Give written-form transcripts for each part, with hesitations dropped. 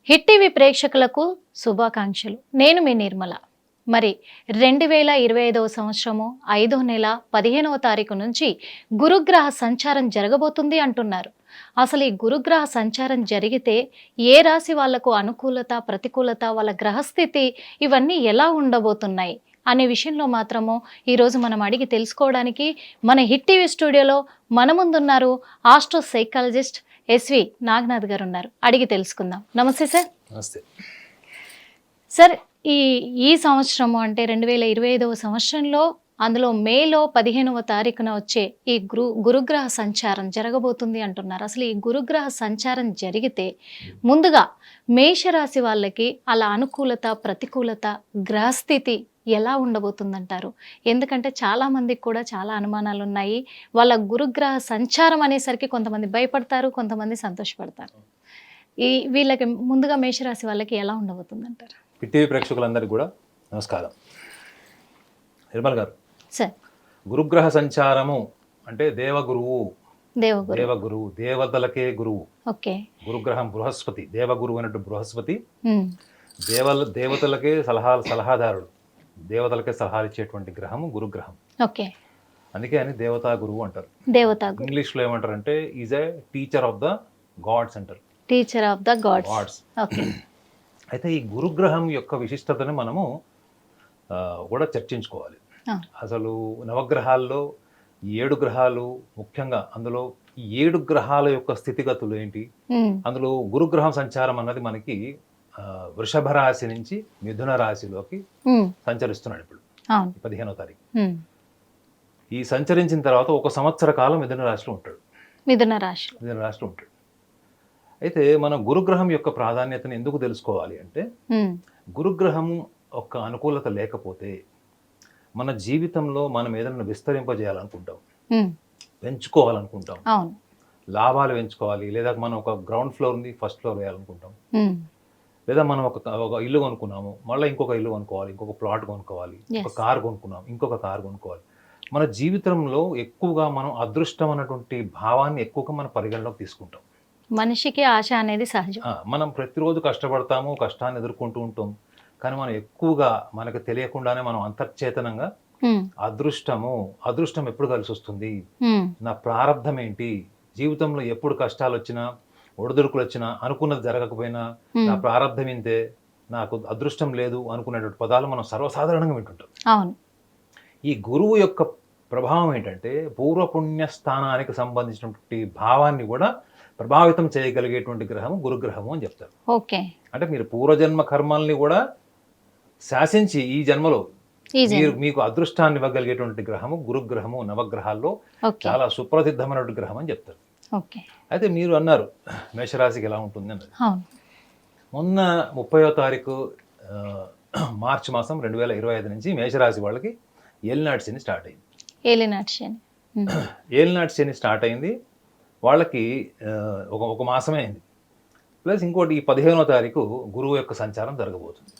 Hit TV ప్రేక్షకులకు శుభాకాంక్షలు. నేను మీ నిర్మల. మరి 2025వ సంవత్సరము 5వ నెల 15వ తారీఖు నుంచి గురుగ్రహ సంచారం జరగబోతుంది అంటున్నారు. అసలు ఈ గురుగ్రహ సంచారం జరిగితే ఏ రాశి వాళ్లకు అనుకూలత, ప్రతికూలత, వాళ్ళ గ్రహస్థితి ఇవన్నీ ఎలా ఉండబోతున్నాయి అనే విషయంలో మాత్రము ఈరోజు మనం అడిగి తెలుసుకోవడానికి మన హిట్ టీవీ స్టూడియోలో మన ముందున్నారు ఆస్ట్రో సైకాలజిస్ట్ ఎస్వి నాగనాథ్ గారు ఉన్నారు. అడిగి తెలుసుకుందాం. నమస్తే సార్. నమస్తే సార్, ఈ సంవత్సరము అంటే 2025వ సంవత్సరంలో అందులో మేలో 15వ తారీఖున వచ్చే ఈ గురుగ్రహ సంచారం జరగబోతుంది అంటున్నారు. అసలు ఈ గురుగ్రహ సంచారం జరిగితే ముందుగా మేషరాశి వాళ్ళకి అలా అనుకూలత, ప్రతికూలత, గ్రహస్థితి ఎలా ఉండబోతుందంటారు? ఎందుకంటే చాలా మందికి కూడా చాలా అనుమానాలు ఉన్నాయి. వాళ్ళ గురుగ్రహ సంచారం అనేసరికి కొంతమంది భయపడతారు, కొంతమంది సంతోషపడతారు. వీళ్ళకి ముందుగా మేషరాశి వాళ్ళకి ఎలా ఉండబోతుందంటారు? హిట్ టీవీ ప్రేక్షకులందరికీ కూడా నమస్కారం. నిర్మల్ గారు, సార్, గురుగ్రహ సంచారము అంటే దేవగురువు, దేవగురు దేవతలకే గురువు. ఓకే. గురుగ్రహం బృహస్పతి, దేవగురువు అన్నట్టు బృహస్పతి దేవతలకే సలహాదారుడు, దేవతలకే సలహాలు ఇచ్చేటువంటి గ్రహము గురుగ్రహం. ఓకే. అందుకే అని దేవతా గురువు అంటారు. ఇంగ్లీష్లో ఏమంటారంటే is a teacher of the gods అంటారు. Teacher of the gods. Okay. అయితే ఈ గురుగ్రహం యొక్క విశిష్టతను మనము కూడా చర్చించుకోవాలి. అసలు నవగ్రహాల్లో 7 గ్రహాలు, ముఖ్యంగా అందులో ఈ 7 గ్రహాల యొక్క స్థితిగతులు ఏంటి, అందులో గురుగ్రహం సంచారం అన్నది మనకి వృషభ రాశి నుంచి మిథున రాశిలోకి సంచరిస్తున్నాడు ఇప్పుడు 15వ తారీఖు. ఈ సంచరించిన తర్వాత 1 సంవత్సర కాలం మిథున రాశిలో ఉంటాడు. మిథున రాశిలో ఉంటాడు. అయితే మనం గురుగ్రహం యొక్క ప్రాధాన్యతను ఎందుకు తెలుసుకోవాలి అంటే, గురుగ్రహం యొక్క అనుకూలత లేకపోతే మన జీవితంలో మనం ఏదైనా విస్తరింపజేయాలనుకుంటాం, పెంచుకోవాలనుకుంటాం, లాభాలు పెంచుకోవాలి, లేదా మనం ఒక గ్రౌండ్ ఫ్లోర్ని ఫస్ట్ ఫ్లోర్ వేయాలనుకుంటాం, లేదా మనం ఒక ఇల్లు కొనుక్కున్నాము, మళ్ళీ ఇంకొక ఇల్లు కొనుక్కోవాలి, ఇంకొక ప్లాట్ కొనుక్కోవాలి, ఒక కారు కొనుక్కున్నాం, ఇంకొక కారు కొనుక్కోవాలి. మన జీవితంలో ఎక్కువగా మనం అదృష్టం అన్నటువంటి భావాన్ని ఎక్కువగా మనం పరిగణలోకి తీసుకుంటాం. మనిషికి ఆశ అనేది సహజం. మనం ప్రతిరోజు కష్టపడతాము, కష్టాన్ని ఎదుర్కొంటూ ఉంటాం. కానీ మనం ఎక్కువగా మనకు తెలియకుండానే మనం అంతర్చేతనంగా అదృష్టం ఎప్పుడు కలిసి వస్తుంది, నా ప్రారంధం ఏంటి, జీవితంలో ఎప్పుడు కష్టాలు వచ్చినా, ఒడిదుడుకులు వచ్చినా, అనుకున్నది జరగకపోయినా నా ప్రారంధం ఇంతే, నాకు అదృష్టం లేదు అనుకునేటువంటి పదాలు మనం సర్వసాధారణంగా వింటుంటాం. ఈ గురువు యొక్క ప్రభావం ఏంటంటే పూర్వపుణ్య స్థానానికి సంబంధించినటువంటి భావాన్ని కూడా ప్రభావితం చేయగలిగేటువంటి గ్రహము గురుగ్రహము అని చెప్తారు. ఓకే. అంటే మీరు పూర్వజన్మ కర్మల్ని కూడా శాసించి ఈ జన్మలో మీకు అదృష్టాన్ని ఇవ్వగలిగేటువంటి గ్రహము గురుగ్రహము నవగ్రహాల్లో చాలా సుప్రసిద్ధమైనటువంటి గ్రహం అని చెప్తారు. అయితే మీరు అన్నారు మేషరాశికి ఎలా ఉంటుంది అన్నది. మొన్న 30వ తారీఖు మార్చి మాసం 2025 నుంచి మేషరాశి వాళ్ళకి ఏలినాటి శని స్టార్ట్ అయింది. ఏలినాటి శని స్టార్ట్ అయింది వాళ్ళకి ఒక మాసమే అయింది. ప్లస్ ఇంకోటి ఈ 15వ తారీఖు గురువు యొక్క సంచారం జరగబోతుంది.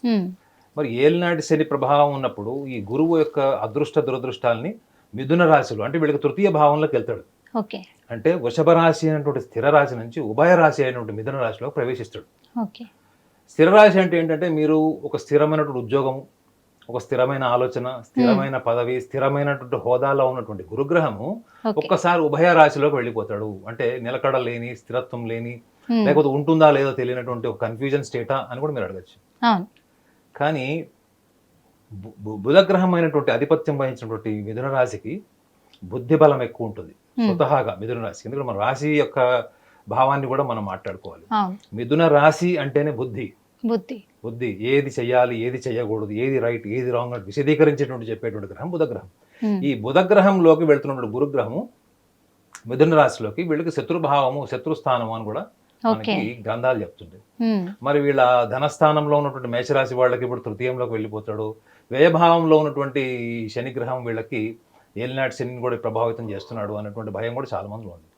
మరి ఏలినాటి శని ప్రభావం ఉన్నప్పుడు ఈ గురువు యొక్క అదృష్ట దురదృష్టాలని మిథున రాశిలో, అంటే వీళ్ళకి తృతీయ భావంలోకి వెళ్తాడు. అంటే వృషభ రాశి అయినటువంటి స్థిర రాశి నుంచి ఉభయ రాశి అయినటువంటి మిథున రాశిలో ప్రవేశిస్తాడు. స్థిర రాశి అంటే ఏంటంటే మీరు ఒక స్థిరమైనటువంటి ఉద్యోగము, ఒక స్థిరమైన ఆలోచన, స్థిరమైన పదవి, స్థిరమైనటువంటి హోదాలో ఉన్నటువంటి గురుగ్రహము ఒక్కసారి ఉభయ రాశిలోకి వెళ్ళిపోతాడు. అంటే నిలకడ లేని, స్థిరత్వం లేని, లేకపోతే ఉంటుందా లేదో తెలియనటువంటి ఒక కన్ఫ్యూజన్ స్టేటా అని కూడా మీరు అడగచ్చు. కానీ బుధగ్రహం అయినటువంటి ఆధిపత్యం వహించినటువంటి మిథున రాశికి బుద్ధి బలం ఎక్కువ ఉంటుంది స్వతహాగా మిథున రాశి. ఎందుకంటే మన రాశి యొక్క భావాన్ని కూడా మనం మాట్లాడుకోవాలి. మిథున రాశి అంటేనే బుద్ధి, ఏది చెయ్యాలి, ఏది చెయ్యకూడదు, ఏది రైట్, ఏది రాంగ్ అని విశదీకరించేటువంటి చెప్పేటువంటి గ్రహం బుధగ్రహం. ఈ బుధగ్రహంలోకి వెళ్తున్నటువంటి గురుగ్రహము మిథున రాశిలోకి వీళ్ళకి శత్రుభావము, శత్రుస్థానము అని కూడా మనకి గ్రంథాలు చెప్తుంటాయి. మరి వీళ్ళ ధనస్థానంలో ఉన్నటువంటి మేషరాశి వాళ్ళకి ఇప్పుడు తృతీయంలోకి వెళ్ళిపోతాడు. వ్యయభావంలో ఉన్నటువంటి శనిగ్రహం వీళ్ళకి ఏలినాటి శనిని కూడా ప్రభావితం చేస్తున్నాడు అన్నటువంటి భయం కూడా చాలా మందిలో ఉంది.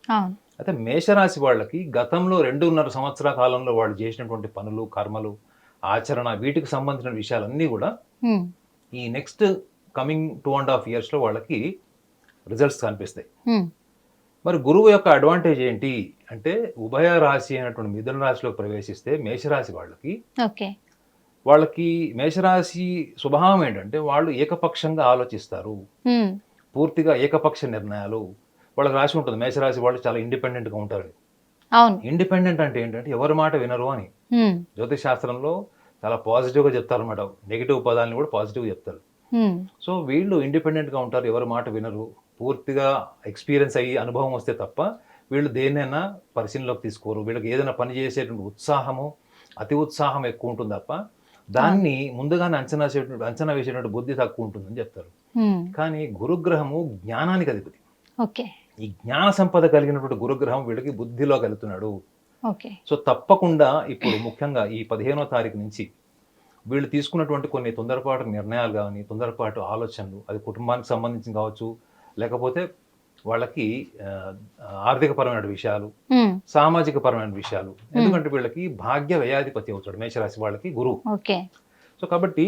అయితే మేషరాశి వాళ్ళకి గతంలో 2.5 సంవత్సరాల కాలంలో వాళ్ళు చేసినటువంటి పనులు, కర్మలు, ఆచరణ, వీటికి సంబంధించిన విషయాలన్నీ కూడా ఈ నెక్స్ట్ కమింగ్ 2.5 years లో వాళ్ళకి రిజల్ట్స్ కనిపిస్తాయి. మరి గురువు యొక్క అడ్వాంటేజ్ ఏంటి అంటే ఉభయ రాశి అయినటువంటి మిథున రాశిలోకి ప్రవేశిస్తే మేషరాశి ఓకే. వాళ్ళకి మేషరాశి స్వభావం ఏంటంటే వాళ్ళు ఏకపక్షంగా ఆలోచిస్తారు, పూర్తిగా ఏకపక్ష నిర్ణయాలు వాళ్ళకి రాసి ఉంటుంది. మేషరాశి వాళ్ళు చాలా ఇండిపెండెంట్గా ఉంటారు. అవును. ఇండిపెండెంట్ అంటే ఏంటంటే ఎవరి మాట వినరు అని జ్యోతిష్ శాస్త్రంలో చాలా పాజిటివ్గా చెప్తారు అనమాట. నెగిటివ్ పదాలను కూడా పాజిటివ్గా చెప్తారు. సో వీళ్ళు ఇండిపెండెంట్గా ఉంటారు, ఎవరి మాట వినరు, పూర్తిగా ఎక్స్పీరియన్స్ అయ్యి అనుభవం వస్తే తప్ప వీళ్ళు దేన్నైనా పరిశీలనలోకి తీసుకోరు. వీళ్ళకి ఏదైనా పని చేసేటువంటి ఉత్సాహము, అతి ఉత్సాహం ఎక్కువ ఉంటుంది తప్ప దాన్ని ముందుగానే అంచనా వేసేటువంటి బుద్ధి తక్కువ ఉంటుందని చెప్తారు. కానీ గురుగ్రహము జ్ఞానానికి అధిపతి. ఈ జ్ఞాన సంపద కలిగినటువంటి గురుగ్రహం వీళ్ళకి బుద్ధిలో కలుగుతున్నాడు. సో తప్పకుండా ఇప్పుడు ముఖ్యంగా ఈ 15వ తారీఖు నుంచి వీళ్ళు తీసుకున్నటువంటి కొన్ని తొందరపాటు నిర్ణయాలు కానీ, తొందరపాటు ఆలోచనలు, అది కుటుంబానికి సంబంధించి కావచ్చు, లేకపోతే వాళ్ళకి ఆర్థికపరమైన విషయాలు, సామాజిక పరమైన విషయాలు, ఎందుకంటే వీళ్ళకి భాగ్య వ్యయాధిపతి అవుతాడు మేషరాశి వాళ్ళకి గురువు. సో కాబట్టి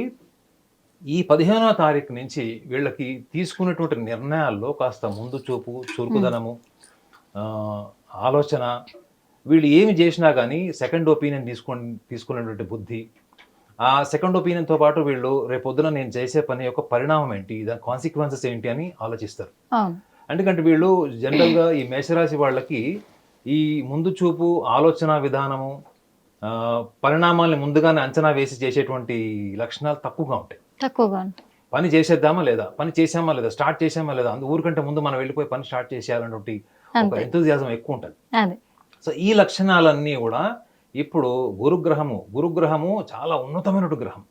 ఈ 15వ తారీఖు నుంచి వీళ్ళకి తీసుకున్నటువంటి నిర్ణయాల్లో కాస్త ముందు చూపు, చురుకుదనము, ఆలోచన, వీళ్ళు ఏమి చేసినా కానీ సెకండ్ ఒపీనియన్ తీసుకునేటువంటి బుద్ధి, ఆ సెకండ్ ఒపీనియన్తో పాటు వీళ్ళు రేపొద్దున నేను చేసే పని యొక్క పరిణామం ఏంటి, దాని కాన్సిక్వెన్సెస్ ఏంటి అని ఆలోచిస్తారు. ఎందుకంటే వీళ్ళు జనరల్గా ఈ మేషరాశి వాళ్ళకి ఈ ముందు చూపు, ఆలోచన విధానము, పరిణామాల్ని ముందుగానే అంచనా వేసి చేసేటువంటి లక్షణాలు తక్కువగా ఉంటాయి. పని చేసేద్దామా లేదా, పని చేసామా లేదా, స్టార్ట్ చేసామా లేదా, ఊరికంటే ముందు మనం వెళ్ళిపోయి పని స్టార్ట్ చేసేయాలన్నటువంటి ఒక ఎంతూజియాజం ఎక్కువ ఉంటుంది. సో ఈ లక్షణాలన్నీ కూడా ఇప్పుడు గురుగ్రహము చాలా ఉన్నతమైనటువంటి గ్రహం.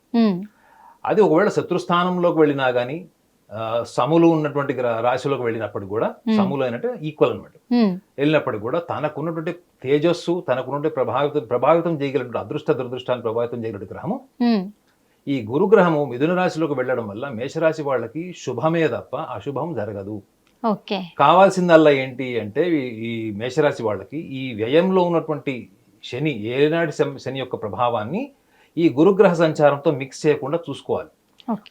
అది ఒకవేళ శత్రుస్థానంలోకి వెళ్ళినా కానీ, సములు ఉన్నటువంటి రాశిలోకి వెళ్ళినప్పటికి కూడా, సములు అయినట్టు ఈక్వల్ అనమాట, వెళ్ళినప్పటికి కూడా తనకున్నటువంటి తేజస్సు, తనకున్నటువంటి ప్రభావితం చేయగలిగినటువంటి అదృష్ట దురదృష్టాన్ని ప్రభావితం చేయగలిగిన గ్రహము ఈ గురుగ్రహము మిథున రాశిలోకి వెళ్ళడం వల్ల మేషరాశి వాళ్ళకి శుభమే తప్ప అశుభం జరగదు. కావాల్సిందల్లా ఏంటి అంటే ఈ మేషరాశి వాళ్ళకి ఈ వ్యయంలో ఉన్నటువంటి శని, ఏనాటి శని యొక్క ప్రభావాన్ని ఈ గురుగ్రహ సంచారంతో మిక్స్ చేయకుండా చూసుకోవాలి.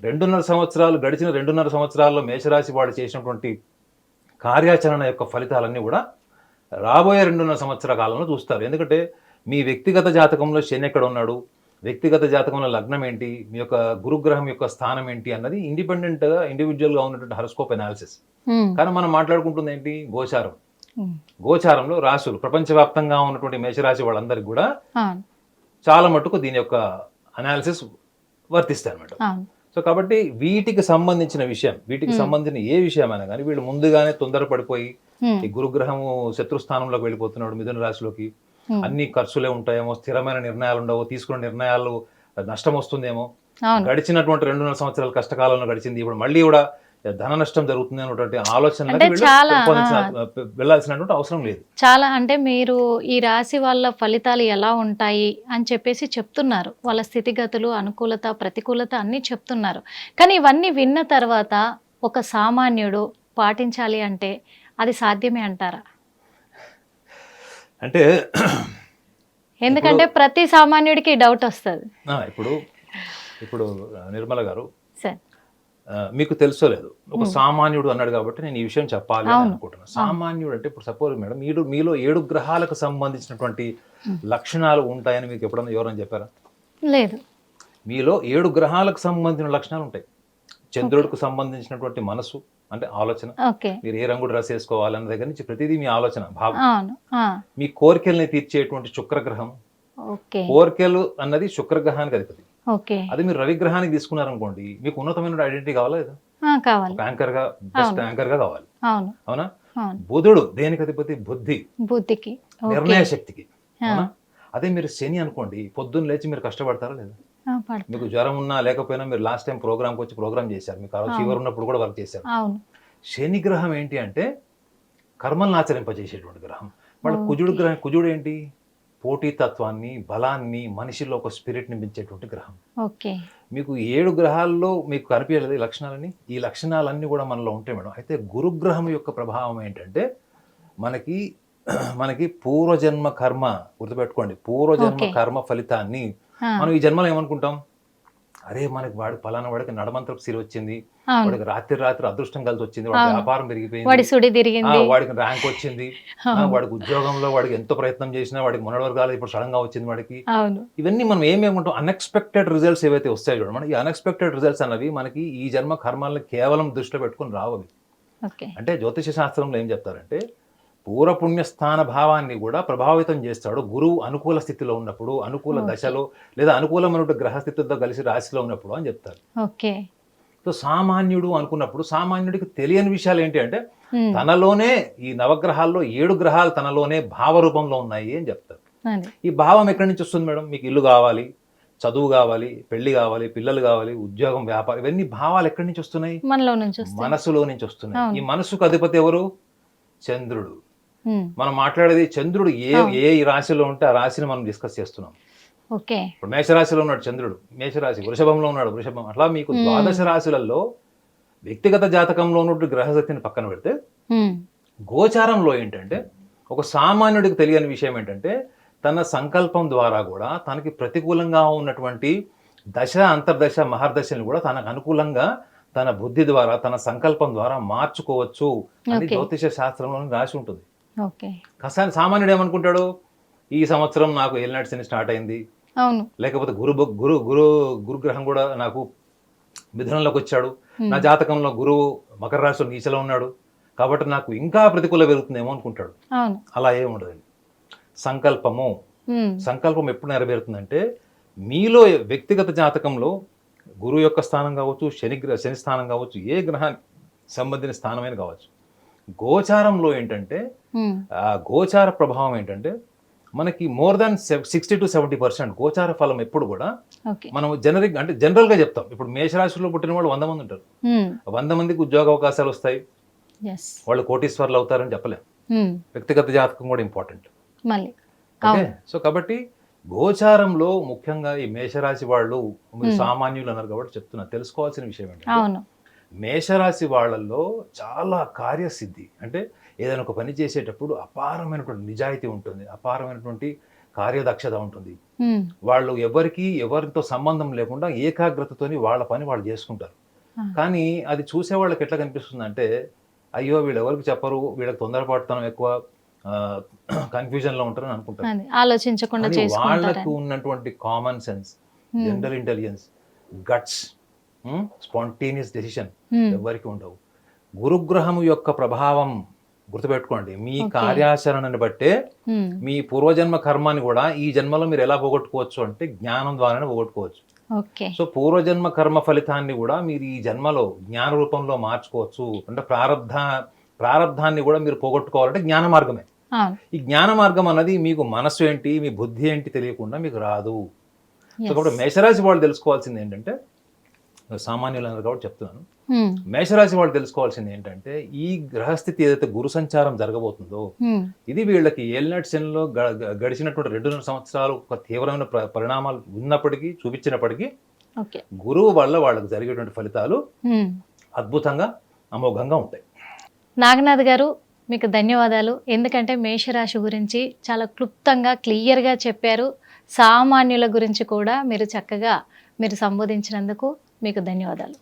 2.5 సంవత్సరాలు గడిచిన 2.5 సంవత్సరాల్లో మేషరాశి వాళ్ళు చేసినటువంటి కార్యాచరణ యొక్క ఫలితాలన్నీ కూడా రాబోయే 2.5 సంవత్సరాల కాలంలో చూస్తారు. ఎందుకంటే మీ వ్యక్తిగత జాతకంలో శని ఎక్కడ ఉన్నాడు, వ్యక్తిగత జాతకంలో లగ్నం ఏంటి, మీ యొక్క గురుగ్రహం యొక్క స్థానం ఏంటి అన్నది ఇండివిజువల్గా ఉన్నటువంటి హరోస్కోప్ అనాలిసిస్. కానీ మనం మాట్లాడుకుంటుంది ఏంటి, గోచారం. గోచారంలో రాశులు ప్రపంచవ్యాప్తంగా ఉన్నటువంటి మేషరాశి వాళ్ళందరికీ కూడా చాలా మటుకు దీని యొక్క అనాలిసిస్ వర్తిస్తాయి అన్నమాట. సో కాబట్టి వీటికి సంబంధించిన ఏ విషయమైనా కానీ వీళ్ళు ముందుగానే తొందరపడిపోయి ఈ గురుగ్రహము శత్రుస్థానంలోకి వెళ్ళిపోతున్నాడు మిథున రాశిలోకి, అన్ని ఖర్చులే ఉంటాయేమో, స్థిరమైన నిర్ణయాలు ఉండవు, తీసుకున్న నిర్ణయాలు నష్టం వస్తుందేమో, గడిచినటువంటి 2.5 సంవత్సరాల కష్టకాలంలో గడిచింది, ఇప్పుడు మళ్ళీ కూడా ధన నష్టం జరుగుతుంది అనేటువంటి ఆలోచన వెళ్ళాల్సినటువంటి అవసరం లేదు. చాలా అంటే మీరు ఈ రాశి వాళ్ళ ఫలితాలు ఎలా ఉంటాయి అని చెప్పేసి చెప్తున్నారు, వాళ్ళ స్థితిగతులు, అనుకూలత, ప్రతికూలత అన్నీ చెప్తున్నారు. కానీ ఇవన్నీ విన్న తర్వాత ఒక సామాన్యుడు పాటించాలి అంటే అది సాధ్యమే అంటారా? అంటే ఎందుకంటే ప్రతి సామాన్యుడికి డౌట్ వస్తుంది. ఇప్పుడు నిర్మల గారు, మీకు తెలుసో లేదు, ఒక సామాన్యుడు అన్నాడు కాబట్టి నేను ఈ విషయం చెప్పాలి అనుకుంటున్నాను. సామాన్యుడు అంటే ఇప్పుడు సపోజ్ మేడం మీలో 7 గ్రహాలకు సంబంధించినటువంటి లక్షణాలు ఉంటాయని మీకు ఎప్పుడన్నా ఎవరైనా చెప్పారా? లేదు. మీలో 7 గ్రహాలకు సంబంధించిన లక్షణాలు ఉంటాయి. చంద్రుడికి సంబంధించినటువంటి మనసు అంటే ఆలోచన, మీరు ఏ రంగు డ్రెస్ వేసుకోవాలన్న దగ్గర నుంచి ప్రతిదీ మీ ఆలోచన, భావం. మీ కోరికల్ని తీర్చేటువంటి శుక్రగ్రహం, కోరికలు అన్నది శుక్రగ్రహానికి అధిపతి. అది మీరు రవిగ్రహానికి తీసుకున్నారనుకోండి, మీకు ఉన్నతమైన ఐడెంటిటీ కావాలా లేదా? యాంకర్ గా, బెస్ట్ యాంకర్ గా కావాలి, అవునా? బుధుడు దేనికి అధిపతి? బుద్ధికి, నిర్ణయ శక్తికి, అవునా? అదే మీరు శని అనుకోండి, పొద్దున్న లేచి మీరు కష్టపడతారా లేదా? మీకు జ్వరం ఉన్నా లేకపోయినా మీరు లాస్ట్ టైం ప్రోగ్రామ్కి వచ్చి ప్రోగ్రామ్ చేశారు, మీకు ఆ రోజు ఫీవర్ ఉన్నప్పుడు కూడా వర్క్ చేశారు. శని గ్రహం ఏంటి అంటే కర్మలను ఆచరింపజేసేటువంటి గ్రహం. మళ్ళీ కుజుడు ఏంటి? పోటీతత్వాన్ని, బలాన్ని, మనిషిలో ఒక స్పిరిట్ ని పెంచేటువంటి గ్రహం. మీకు 7 గ్రహాల్లో మీకు కనిపించలేదు ఈ లక్షణాలని? ఈ లక్షణాలన్నీ కూడా మనలో ఉంటాయి మేడం. అయితే గురుగ్రహం యొక్క ప్రభావం ఏంటంటే మనకి పూర్వజన్మ కర్మ, గుర్తుపెట్టుకోండి, పూర్వజన్మ కర్మ ఫలితాన్ని మనం ఈ జన్మలో ఏమనుకుంటాం, అరే మనకి పలానా వాడికి నడమంతపు సిరి వచ్చింది, అవును. వాడికి రాత్రి అదృష్టం కలిసి వచ్చింది, వాడి అవును. వ్యాపారం వాడి పెరిగిపోయింది, సుడి తిరిగింది. వాడికి ర్యాంక్ వచ్చింది, అవును. వాడికి ఉద్యోగంలో వాడికి ఎంతో ప్రయత్నం చేసినా వాడికి మొన్నటి వరకు రాలేదు, ఇప్పుడు సడన్ గా వచ్చింది వాడికి. అవును. ఇవన్నీ మనం ఏమేమంటాం, అన్ఎక్స్పెక్టెడ్ రిజల్ట్స్ ఏవైతే వస్తాయో చూడండి, మనకి అన్ఎక్స్పెక్టెడ్ రిజల్ట్స్ అన్నవి మనకి ఈ జన్మ కర్మాలను కేవలం దృష్టిలో పెట్టుకుని రావవి. ఓకే. అంటే జ్యోతిష శాస్త్రంలో ఏం చెప్తారంటే పూర్వపుణ్యస్థాన భావాన్ని కూడా ప్రభావితం చేస్తాడు గురువు అనుకూల స్థితిలో ఉన్నప్పుడు, అనుకూల ఓకే. దశలో, లేదా అనుకూలమైన గ్రహస్థితితో కలిసి రాశిలో ఉన్నప్పుడు అని చెప్తారు. ఓకే. సో సామాన్యుడు అనుకున్నప్పుడు సామాన్యుడికి తెలియని విషయాలు ఏంటి అంటే ఉమ్. తనలోనే ఈ నవగ్రహాల్లో 7 గ్రహాలు తనలోనే భావరూపంలో ఉన్నాయి అని చెప్తారు. అది. ఈ భావం ఎక్కడి నుంచి వస్తుంది మేడం? మీకు ఇల్లు కావాలి, చదువు కావాలి, పెళ్లి కావాలి, పిల్లలు కావాలి, ఉద్యోగం, వ్యాపారం, ఇవన్నీ భావాలు ఎక్కడి నుంచి వస్తున్నాయి? మనలో నుంచి వస్తుంది. మనసులో నుంచి వస్తున్నాయి. అవును. ఈ మనసుకు అధిపతి ఎవరు? చంద్రుడు. ఉమ్. మనం మాట్లాడేది చంద్రుడు అవును. ఏ రాశిలో ఉంటే ఆ రాశిని మనం డిస్కస్ చేస్తున్నాం. ఓకే. ఇప్పుడు మేషరాశిలో ఉన్నాడు చంద్రుడు, మేషరాశి, వృషభంలో ఉన్నాడు వృషభం. అట్లా మీకు ద్వాదశ రాశులలో వ్యక్తిగత జాతకంలో ఉన్న గ్రహశక్తిని పక్కన పెడితే ఉమ్. గోచారంలో ఏంటంటే ఒక సామాన్యుడికి తెలియని విషయం ఏంటంటే తన సంకల్పం ద్వారా కూడా తనకి ప్రతికూలంగా ఉన్నటువంటి దశ, అంతర్దశ, మహర్దశని కూడా తనకు అనుకూలంగా తన బుద్ధి ద్వారా, తన సంకల్పం ద్వారా మార్చుకోవచ్చు అని ఓకే. జ్యోతిష శాస్త్రంలో రాసి ఉంటుంది. ఓకే. కసాని సామాన్యుడు ఏమనుకుంటాడు, ఈ సంవత్సరం నాకు ఏలినాటి శని స్టార్ట్ అయింది, అవును. లేకపోతే గురుగ్రహం కూడా నాకు మిథునంలోకి వచ్చాడు, నా జాతకంలో గురువు మకర రాశిలో నీచలో ఉన్నాడు, కాబట్టి నాకు ఇంకా ప్రతికూల పెరుగుతుందేమో అనుకుంటాడు. అవును. అలా ఏమి ఉండదండి. సంకల్పము, ఉమ్. సంకల్పం ఎప్పుడు నెరవేరుతుందంటే మీలో వ్యక్తిగత జాతకంలో గురువు యొక్క స్థానం కావచ్చు, శని స్థానం కావచ్చు, ఏ గ్రహానికి సంబంధించిన స్థానమైన కావచ్చు, గోచారంలో ఏంటంటే ఉమ్. ఆ గోచార ప్రభావం ఏంటంటే మనకి మోర్ దాన్ 60 to 70% గోచార ఫలం ఎప్పుడు కూడా ఓకే. మనం జనరల్గా చెప్తాం. ఇప్పుడు మేషరాశిలో పుట్టిన వాళ్ళు 100 మంది ఉంటారు, ఉమ్. 100 మందికి ఉద్యోగ అవకాశాలు వస్తాయి, ఎస్. వాళ్ళు కోటీశ్వర్లు అవుతారని చెప్పలేం. ఉమ్. వ్యక్తిగత జాతకం కూడా ఇంపార్టెంట్. మళ్ళీ. ఓకే. సో కాబట్టి గోచారంలో ముఖ్యంగా ఈ మేషరాశి వాళ్ళు, మీరు సామాన్యులు అన్నారు కాబట్టి చెప్తున్నా, తెలుసుకోవాల్సిన విషయం ఏంటంటే అవును. మేషరాశి వాళ్ళల్లో చాలా కార్యసిద్ధి, అంటే ఏదైనా ఒక పని చేసేటప్పుడు అపారమైనటువంటి నిజాయితీ ఉంటుంది, అపారమైనటువంటి కార్యదక్షత ఉంటుంది. ఉమ్. వాళ్ళు ఎవరితో సంబంధం లేకుండా ఏకాగ్రతతోని వాళ్ళ పని వాళ్ళు చేసుకుంటారు. కానీ అది చూసే వాళ్ళకి ఎట్లా కనిపిస్తుంది అంటే అయ్యో వీళ్ళు ఎవరికి చెప్పరు, వీళ్ళకి తొందరపాటుతనం ఎక్కువ, కన్ఫ్యూజన్లో ఉంటారని అనుకుంటారు. అది ఆలోచించకుండా కానీ చేసుకుంటారు. వాళ్ళకు ఉన్నటువంటి common sense, general intelligence, guts, spontaneous decision ఎవరికి ఉండవు. గురుగ్రహము యొక్క ప్రభావం గుర్తుపెట్టుకోండి, మీ కార్యాచరణని బట్టే మీ పూర్వజన్మ కర్మాన్ని కూడా ఈ జన్మలో మీరు ఎలా పోగొట్టుకోవచ్చు అంటే జ్ఞానం ద్వారానే పోగొట్టుకోవచ్చు. ఓకే. సో పూర్వజన్మ కర్మ ఫలితాన్ని కూడా మీరు ఈ జన్మలో జ్ఞాన రూపంలో మార్చుకోవచ్చు. అంటే ప్రారబ్ధాన్ని కూడా మీరు పోగొట్టుకోవాలంటే జ్ఞాన మార్గమే. అవును. ఈ జ్ఞాన మార్గం అన్నది మీకు మనస్సు ఏంటి, మీ బుద్ధి ఏంటి తెలియకుండా మీకు రాదు. సో కాబట్టి మేషరాశి వాళ్ళు తెలుసుకోవాల్సింది ఏంటంటే, సామాన్యులు అన్నారు కాబట్టి చెప్తున్నాను, మేషరాశి వాళ్ళు తెలుసుకోవాల్సింది ఏంటంటే ఈ గ్రహస్థితి ఏదైతే గురు సంచారం జరగబోతుందో ఇది వీళ్ళకి ఏలినాటి శనిలో గడిచినటువంటి 2.5 సంవత్సరాలు ఒక తీవ్రమైన పరిణామాలు ఉన్నప్పటికీ, చూపించినప్పటికీ గురువు వల్ల వాళ్ళకి జరిగేటువంటి ఫలితాలు అద్భుతంగా, అమోఘంగా ఉంటాయి. నాగనాథ్ గారు, మీకు ధన్యవాదాలు. ఎందుకంటే మేషరాశి గురించి చాలా క్లుప్తంగా, క్లియర్గా చెప్పారు. సామాన్యుల గురించి కూడా మీరు చక్కగా సంబోధించినందుకు మీకు ధన్యవాదాలు.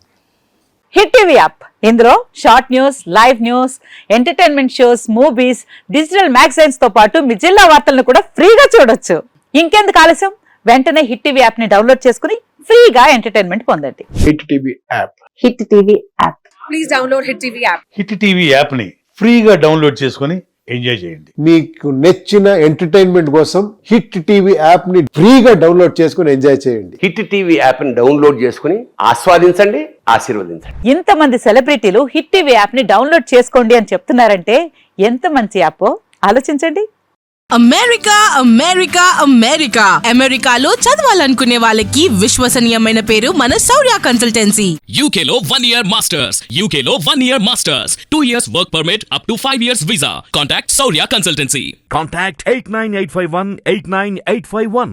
హిట్ టీవీ యాప్, ఇందులో short news, live news, entertainment shows, movies, digital magazines తో పాటు మీ జిల్లా వార్తలను కూడా ఫ్రీగా చూడొచ్చు. ఇంకెందుకు ఆలస్యం, వెంటనే హిట్ టీవీ యాప్ ని డౌన్లోడ్ చేసుకుని ఫ్రీగా ఎంటర్టైన్మెంట్ పొందండి. Hit TV app. Hit TV app. Please download hit TV app. Hit TV app ని ఫ్రీగా డౌన్లోడ్ చేసుకుని ఎంజాయ్ చేయండి. మీకు నచ్చిన ఎంటర్టైన్మెంట్ కోసం హిట్ టీవీ యాప్ ని ఫ్రీగా డౌన్లోడ్ చేసుకుని ఎంజాయ్ చేయండి. హిట్ టీవీ యాప్ ని డౌన్లోడ్ చేసుకుని ఆస్వాదించండి, ఆశీర్వదించండి. ఇంతమంది సెలబ్రిటీలు హిట్ టీవీ యాప్ ని డౌన్లోడ్ చేసుకోండి అని చెప్తున్నారంటే ఎంత మంచి యాప్ ఆలోచించండి. అమెరికా అమెరికా అమెరికా అమెరికాలో చదవాలనుకునే వాళ్ళకి విశ్వసనీయమైన పేరు మన శౌర్య కన్సల్టెన్సీ. UK లో 1 year masters. UK లో 1 year masters. 2 years work permit up to 5 years visa. Contact Saurya Consultancy. Contact 89851 89851.